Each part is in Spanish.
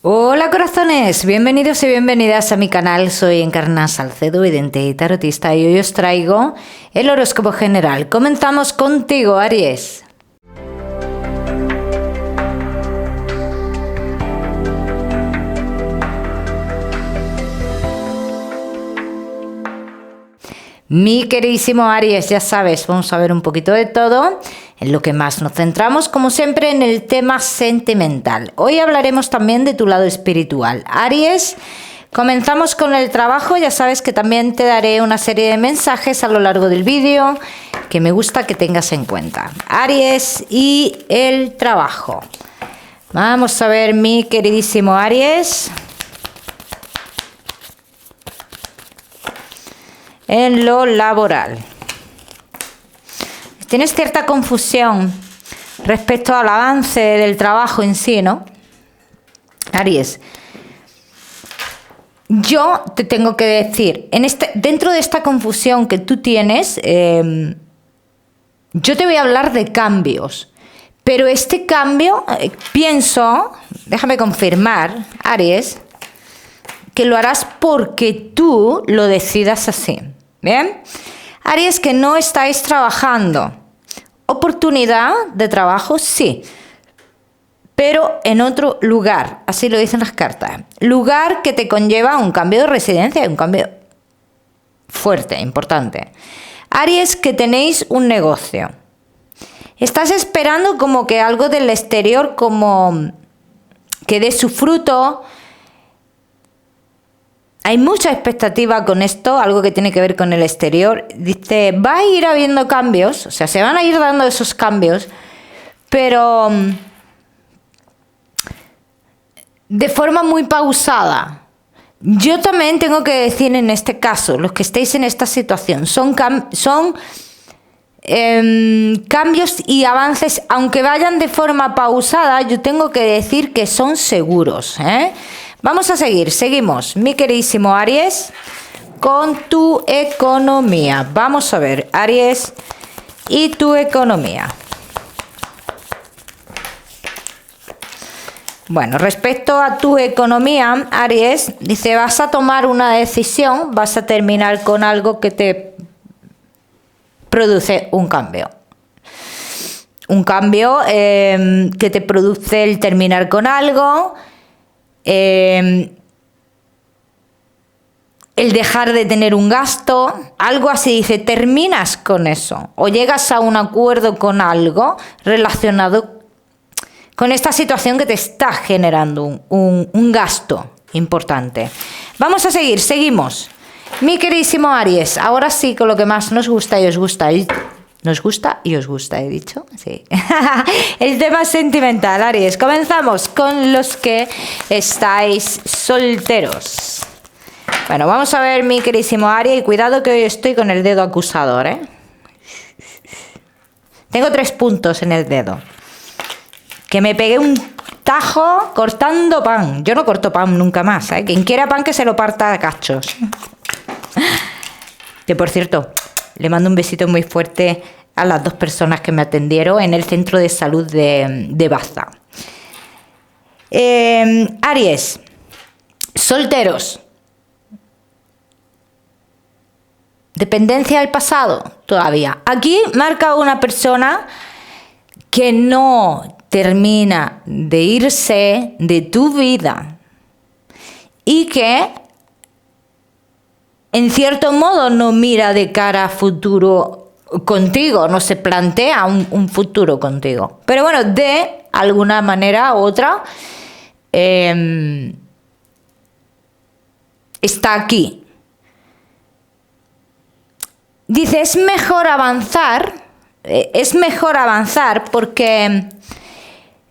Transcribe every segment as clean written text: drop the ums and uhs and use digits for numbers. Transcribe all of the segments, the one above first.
Hola corazones, bienvenidos y bienvenidas a mi canal. Soy Encarna Salcedo, vidente y tarotista, y hoy os traigo el horóscopo general. Comenzamos contigo, Aries. Mi queridísimo Aries, ya sabes, vamos a ver un poquito de todo. En lo que más nos centramos, como siempre, en el tema sentimental. Hoy hablaremos también de tu lado espiritual. Aries, comenzamos con el trabajo. Ya sabes que también te daré una serie de mensajes a lo largo del vídeo que me gusta que tengas en cuenta. Aries y el trabajo. Vamos a ver, mi queridísimo Aries. En lo laboral. Tienes cierta confusión respecto al avance del trabajo en sí, ¿no? Aries, yo te tengo que decir, dentro de esta confusión que tú tienes, yo te voy a hablar de cambios. Pero este cambio, pienso, déjame confirmar, Aries, que lo harás porque tú lo decidas así. ¿Bien? Aries, que no estáis trabajando. Oportunidad de trabajo, sí, pero en otro lugar, así lo dicen las cartas. Lugar que te conlleva un cambio de residencia, un cambio fuerte, importante. Aries, que tenéis un negocio. Estás esperando como que algo del exterior, como que dé su fruto. Hay mucha expectativa con esto, algo que tiene que ver con el exterior. Dice, va a ir habiendo cambios, o sea, se van a ir dando esos cambios, pero de forma muy pausada. Yo también tengo que decir en este caso, los que estéis en esta situación, son cambios y avances, aunque vayan de forma pausada, yo tengo que decir que son seguros, Vamos a seguimos, mi queridísimo Aries, con tu economía. Vamos a ver, Aries, y tu economía. Bueno, respecto a tu economía, Aries, dice, vas a tomar una decisión, vas a terminar con algo que te produce un cambio. Un cambio que te produce el terminar con algo, el dejar de tener un gasto, algo así, dice, terminas con eso o llegas a un acuerdo con algo relacionado con esta situación que te está generando un gasto importante. Vamos a seguimos. Mi queridísimo Aries, ahora sí con lo que más nos gusta y os gusta. ¿Nos gusta y os gusta, he dicho? Sí. El tema sentimental, Aries. Comenzamos con los que estáis solteros. Bueno, vamos a ver, mi queridísimo Aries, y cuidado que hoy estoy con el dedo acusador, Tengo 3 puntos en el dedo. Que me pegué un tajo cortando pan. Yo no corto pan nunca más, Quien quiera pan que se lo parta a cachos. Que por cierto, le mando un besito muy fuerte a las 2 personas que me atendieron en el centro de salud de Baza. Aries, solteros. Dependencia del pasado, todavía. Aquí marca una persona que no termina de irse de tu vida y que en cierto modo no mira de cara a futuro contigo, no se plantea un futuro contigo. Pero bueno, de alguna manera u otra está aquí. Dice, es mejor avanzar porque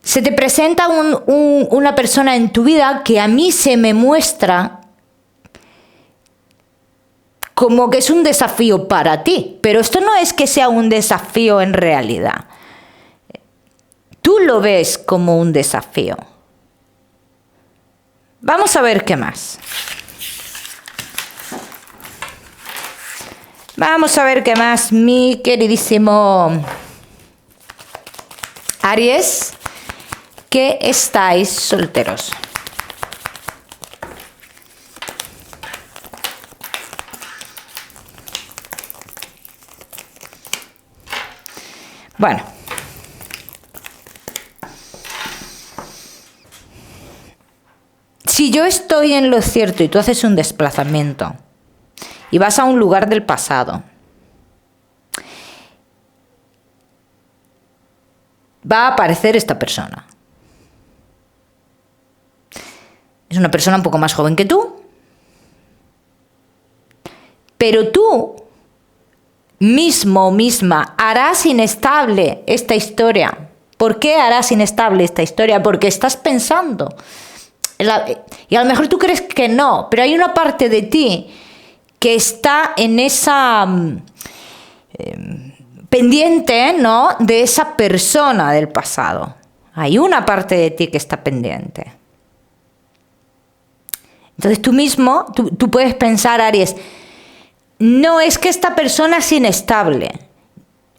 se te presenta una persona en tu vida que a mí se me muestra como que es un desafío para ti, pero esto no es que sea un desafío en realidad. Tú lo ves como un desafío. Vamos a ver qué más. Vamos a ver qué más, mi queridísimo Aries, que estáis solteros. Bueno. Si yo estoy en lo cierto y tú haces un desplazamiento y vas a un lugar del pasado, va a aparecer esta persona. Es una persona un poco más joven que tú, pero tú mismo, misma, harás inestable esta historia. ¿Por qué harás inestable esta historia? Porque estás pensando. Y a lo mejor tú crees que no, pero hay una parte de ti que está en esa pendiente, ¿no?, de esa persona del pasado. Hay una parte de ti que está pendiente. Entonces tú mismo, tú puedes pensar, Aries, no es que esta persona es inestable,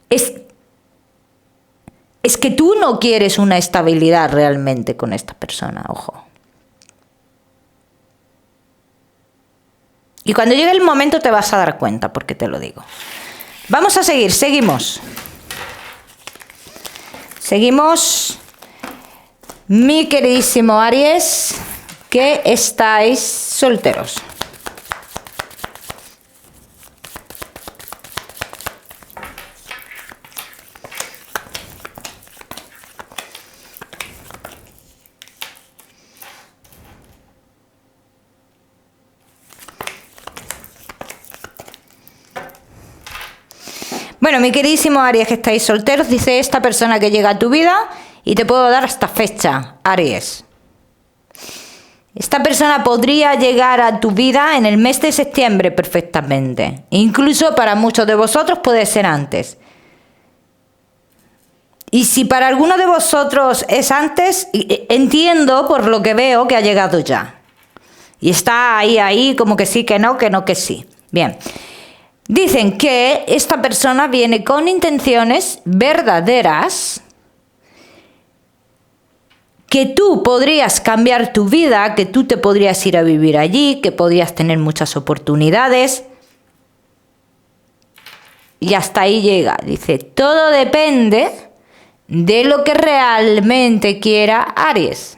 es que tú no quieres una estabilidad realmente con esta persona, ojo. Y cuando llegue el momento te vas a dar cuenta, porque te lo digo. Vamos a seguir, seguimos. Seguimos, mi queridísimo Aries, que estáis solteros. Bueno, mi queridísimo Aries, que estáis solteros, dice esta persona que llega a tu vida y te puedo dar hasta fecha, Aries. Esta persona podría llegar a tu vida en el mes de septiembre perfectamente. Incluso para muchos de vosotros puede ser antes. Y si para alguno de vosotros es antes, entiendo por lo que veo que ha llegado ya. Y está ahí, como que sí, que no, que sí. Bien. Dicen que esta persona viene con intenciones verdaderas, que tú podrías cambiar tu vida, que tú te podrías ir a vivir allí, que podrías tener muchas oportunidades. Y hasta ahí llega. Dice, todo depende de lo que realmente quiera Aries.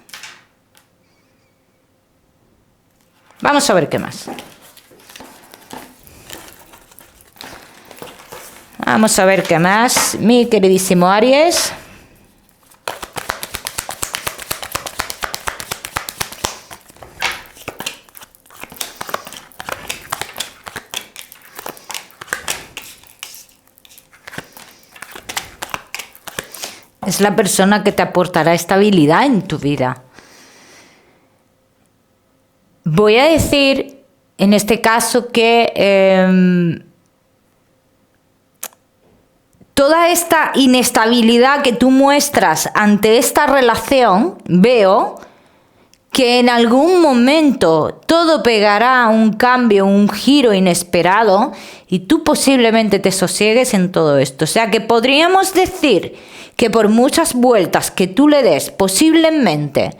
Vamos a ver qué más. Vamos a ver qué más, mi queridísimo Aries. Es la persona que te aportará estabilidad en tu vida. Voy a decir, en este caso, que toda esta inestabilidad que tú muestras ante esta relación, veo que en algún momento todo pegará un cambio, un giro inesperado y tú posiblemente te sosiegues en todo esto. O sea que podríamos decir que por muchas vueltas que tú le des, posiblemente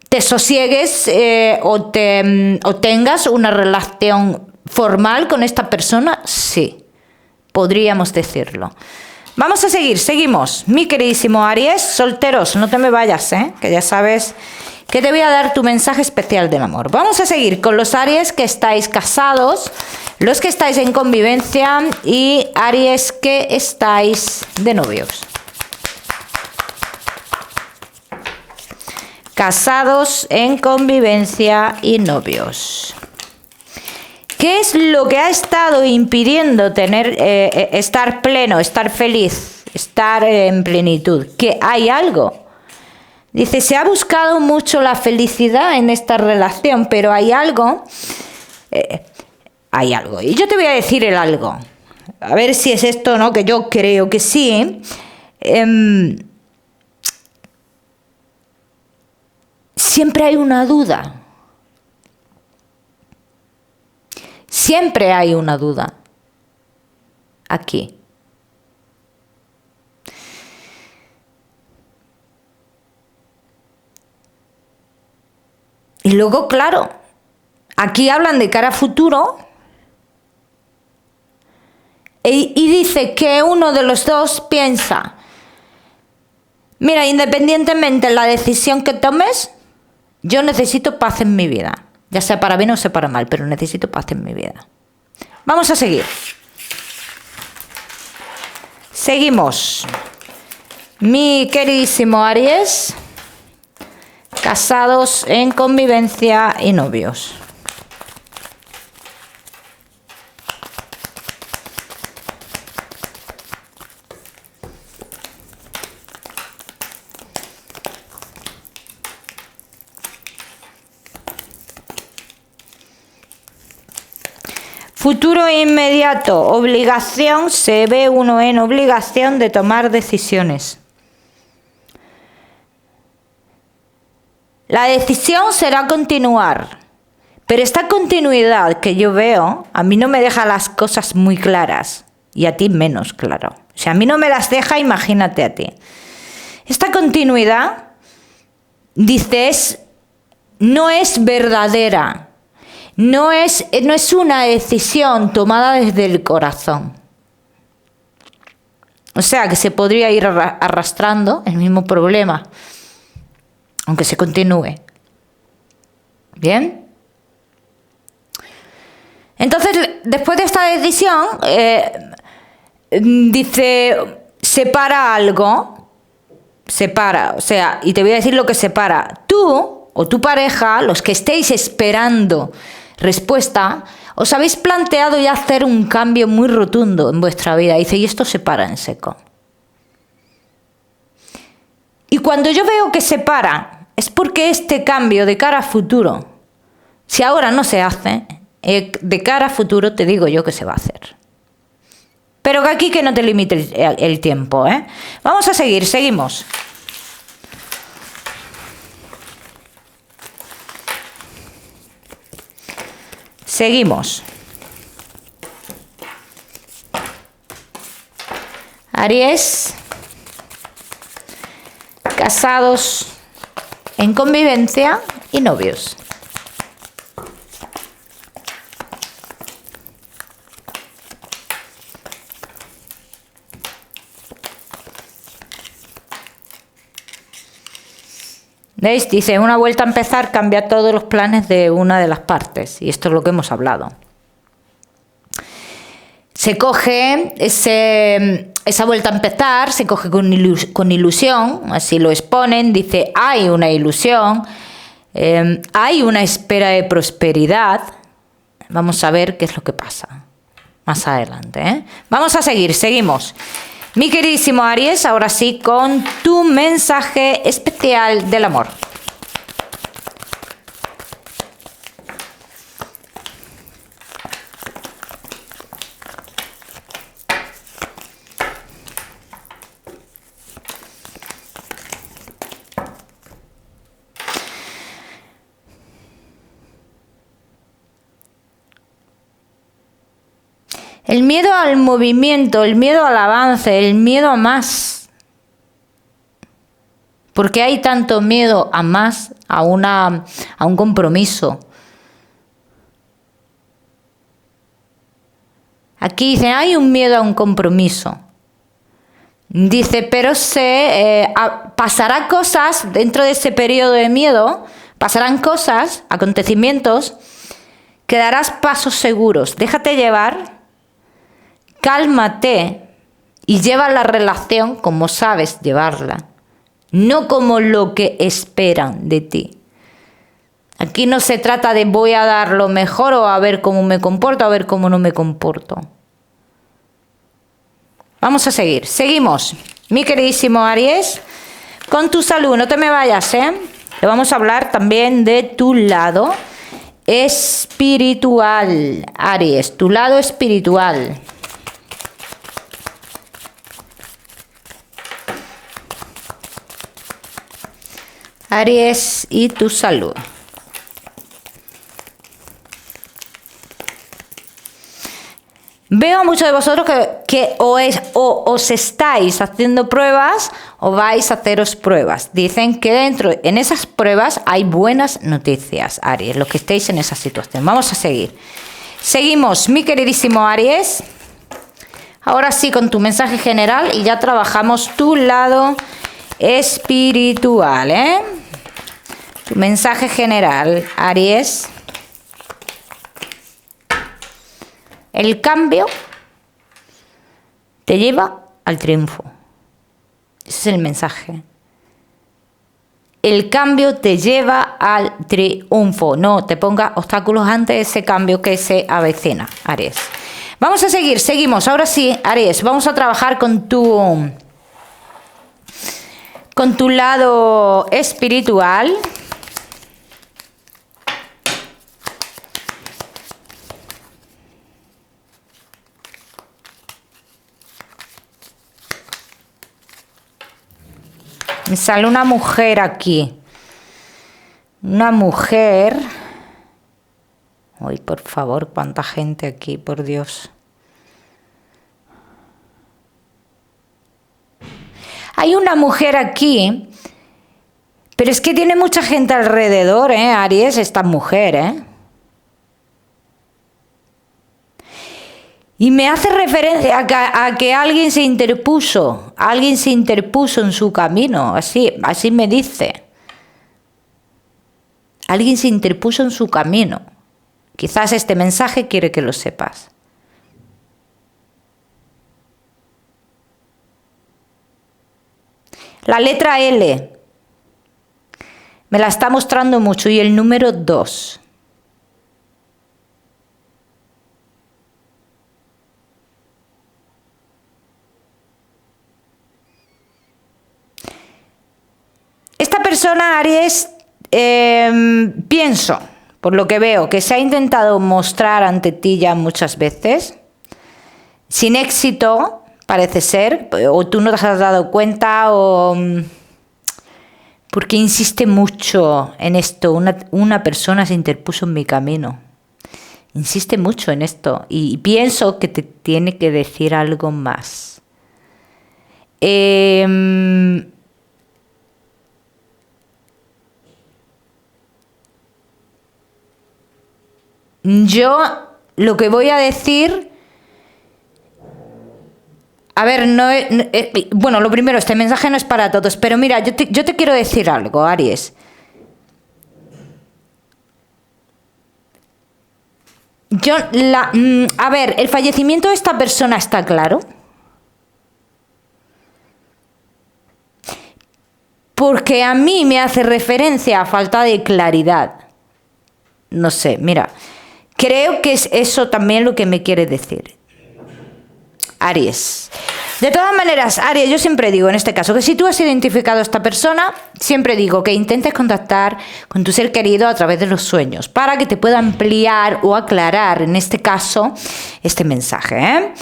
te sosiegues o tengas una relación formal con esta persona, sí. Podríamos decirlo. Vamos a seguir, seguimos. Mi queridísimo Aries, solteros, no te me vayas, que ya sabes que te voy a dar tu mensaje especial del amor. Vamos a seguir con los Aries que estáis casados, los que estáis en convivencia y Aries que estáis de novios. Casados, en convivencia y novios. ¿Qué es lo que ha estado impidiendo estar pleno, estar feliz, estar en plenitud? Que hay algo. Dice, se ha buscado mucho la felicidad en esta relación, pero hay algo. Hay algo. Y yo te voy a decir el algo. A ver si es esto o no, que yo creo que sí. Siempre hay una duda. Siempre hay una duda aquí. Y luego, claro, aquí hablan de cara a futuro, Y dice que uno de los dos piensa, mira, independientemente de la decisión que tomes, yo necesito paz en mi vida. Ya sea para bien o sea para mal, pero necesito paz en mi vida. Vamos a seguir. Seguimos. Mi queridísimo Aries, casados en convivencia y novios. Futuro inmediato, obligación, se ve uno en obligación de tomar decisiones. La decisión será continuar, pero esta continuidad que yo veo, a mí no me deja las cosas muy claras, y a ti menos, claro. O sea, a mí no me las deja, imagínate a ti. Esta continuidad, dices, no es verdadera. No es una decisión tomada desde el corazón. O sea, que se podría ir arrastrando el mismo problema, aunque se continúe. ¿Bien? Entonces, después de esta decisión, dice, separa algo, separa, o sea, y te voy a decir lo que separa. Tú o tu pareja, los que estéis esperando respuesta, os habéis planteado ya hacer un cambio muy rotundo en vuestra vida. Dice, y esto se para en seco. Y cuando yo veo que se para, es porque este cambio de cara a futuro, si ahora no se hace, de cara a futuro te digo yo que se va a hacer. Pero que aquí que no te limite el tiempo, ¿eh? Vamos a seguir, seguimos. Seguimos. Aries, casados en convivencia y novios. ¿Veis? Dice, una vuelta a empezar cambia todos los planes de una de las partes. Y esto es lo que hemos hablado. Se coge esa vuelta a empezar, se coge con ilusión, así lo exponen. Dice, hay una ilusión, hay una espera de prosperidad. Vamos a ver qué es lo que pasa más adelante, ¿eh? Vamos a seguir, seguimos. Mi queridísimo Aries, ahora sí con tu mensaje especial del amor. El miedo al movimiento, el miedo al avance, el miedo a más. ¿Por qué hay tanto miedo a más, a un compromiso? Aquí dice, hay un miedo a un compromiso. Dice, pero pasará cosas dentro de ese periodo de miedo, pasarán cosas, acontecimientos, que darás pasos seguros. Déjate llevar. Cálmate y lleva la relación como sabes llevarla, no como lo que esperan de ti. Aquí no se trata de voy a dar lo mejor o a ver cómo me comporto, a ver cómo no me comporto. Vamos a seguir. Seguimos, mi queridísimo Aries, con tu salud. No te me vayas, ¿eh? Le vamos a hablar también de tu lado espiritual, Aries, tu lado espiritual. Aries y tu salud. Veo a muchos de vosotros que os estáis haciendo pruebas o vais a haceros pruebas. Dicen que en esas pruebas hay buenas noticias, Aries, los que estéis en esa situación. Vamos a seguir. Seguimos, mi queridísimo Aries. Ahora sí, con tu mensaje general y ya trabajamos tu lado espiritual, ¿eh? Tu mensaje general, Aries. El cambio te lleva al triunfo. Ese es el mensaje. El cambio te lleva al triunfo. No te pongas obstáculos ante ese cambio que se avecina, Aries. Vamos a seguir, seguimos. Ahora sí, Aries, vamos a trabajar con tu lado espiritual. Me sale una mujer aquí. Una mujer. Ay, por favor, cuánta gente aquí, por Dios. Hay una mujer aquí, pero es que tiene mucha gente alrededor, Aries, esta mujer, Y me hace referencia a que alguien se interpuso en su camino, así me dice. Alguien se interpuso en su camino. Quizás este mensaje quiere que lo sepas. La letra L me la está mostrando mucho y el número 2. Esta persona, Aries, pienso, por lo que veo, que se ha intentado mostrar ante ti ya muchas veces, sin éxito, parece ser, o tú no te has dado cuenta, o porque insiste mucho en esto. Una persona se interpuso en mi camino. Insiste mucho en esto y pienso que te tiene que decir algo más. Yo lo que voy a decir, a ver, bueno, lo primero, este mensaje no es para todos, pero mira, yo te quiero decir algo, Aries. A ver, el fallecimiento de esta persona está claro. Porque a mí me hace referencia a falta de claridad. No sé, mira. Creo que es eso también lo que me quiere decir. Aries. De todas maneras, Aries, yo siempre digo en este caso que si tú has identificado a esta persona, siempre digo que intentes contactar con tu ser querido a través de los sueños para que te pueda ampliar o aclarar, en este caso, este mensaje,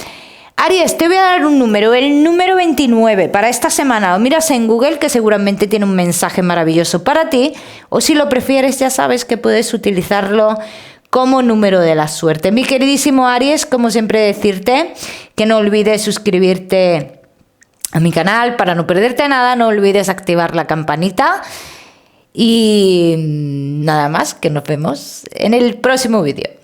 Aries, te voy a dar un número, el número 29 para esta semana. O miras en Google, que seguramente tiene un mensaje maravilloso para ti, o si lo prefieres ya sabes que puedes utilizarlo como número de la suerte. Mi queridísimo Aries, como siempre decirte que no olvides suscribirte a mi canal para no perderte nada, no olvides activar la campanita y nada más, que nos vemos en el próximo vídeo.